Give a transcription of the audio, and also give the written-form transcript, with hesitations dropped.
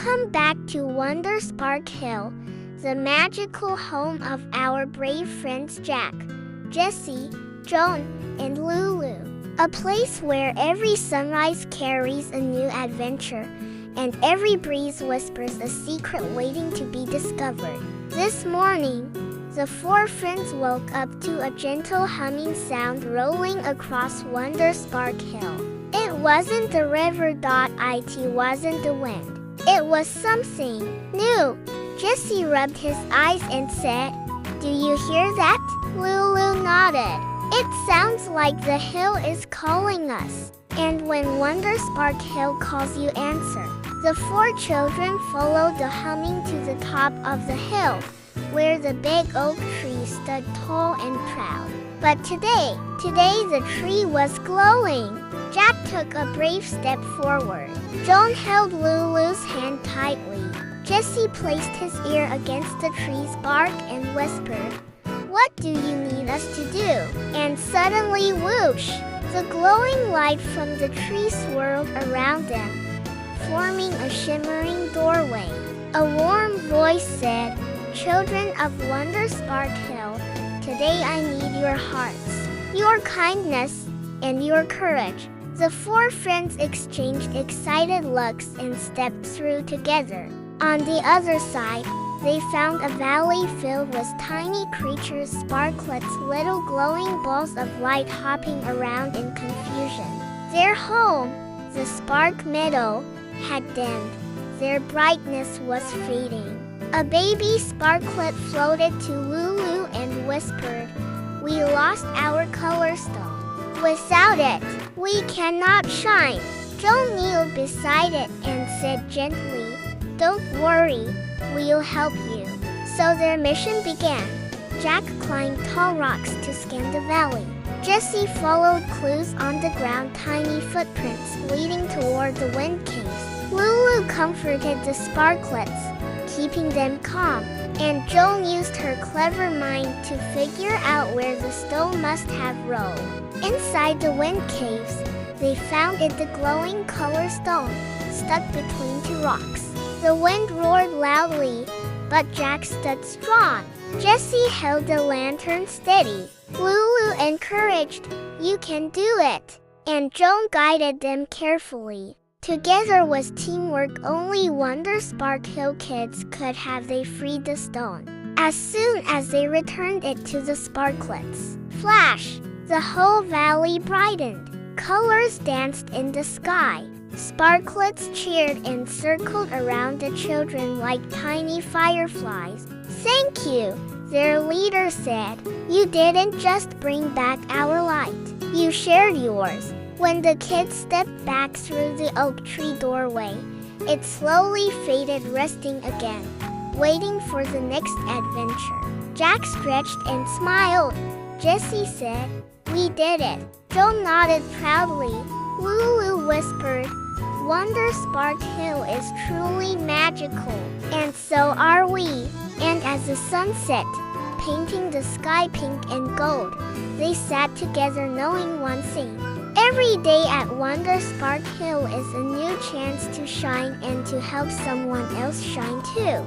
Welcome back to Wonderspark Hill, the magical home of our brave friends Jack, Jessie, Joan, and Lulu. A place where every sunrise carries a new adventure, and every breeze whispers a secret waiting to be discovered. This morning, the four friends woke up to a gentle humming sound rolling across Wonderspark Hill. It wasn't the river. It wasn't the wind. It was something new. Jesse rubbed his eyes and said, "Do you hear that?" Lulu nodded. "It sounds like the hill is calling us." And when Wonderspark Hill calls, you answer. The four children followed the humming to the top of the hill, where the big oak tree stood tall and proud. But today the tree was glowing. Jack took a brave step forward. Joan held Lulu's hand tightly. Jesse placed his ear against the tree's bark and whispered, "What do you need us to do?" And suddenly, whoosh! The glowing light from the tree swirled around them, forming a shimmering doorway. A warm voice said, "Children of Wonderspark Hill, today I need your hearts, your kindness, and your courage." The four friends exchanged excited looks and stepped through together. On the other side, they found a valley filled with tiny creatures, sparklets, little glowing balls of light hopping around in confusion. Their home, the Spark Meadow, had dimmed. Their brightness was fading. A baby sparklet floated to Lulu and whispered, "We lost our color stone. Without it, we cannot shine." Joan kneeled beside it and said gently, "Don't worry, we'll help you." So their mission began. Jack climbed tall rocks to scan the valley. Jesse followed clues on the ground, tiny footprints leading toward the wind caves. Lulu comforted the sparklets, keeping them calm, and Joan used her clever mind to figure out where the stone must have rolled. Inside the wind caves, they found it, the glowing color stone, stuck between two rocks. The wind roared loudly, but Jack stood strong. Jesse held the lantern steady. Lulu encouraged, "You can do it," and Joan guided them carefully. Together with teamwork only Wonderspark Hill kids could have, they freed the stone. As soon as they returned it to the sparklets, flash! The whole valley brightened. Colors danced in the sky. Sparklets cheered and circled around the children like tiny fireflies. "Thank you," their leader said. "You didn't just bring back our light, you shared yours." When the kids stepped back through the oak tree doorway, it slowly faded, resting again, waiting for the next adventure. Jack stretched and smiled. Jesse said, "We did it." Joan nodded proudly. Lulu whispered, "Wonderspark Hill is truly magical." And so are we. And as the sun set, painting the sky pink and gold, they sat together knowing one thing. Every day at Wonderspark Hill is a new chance to shine and to help someone else shine too.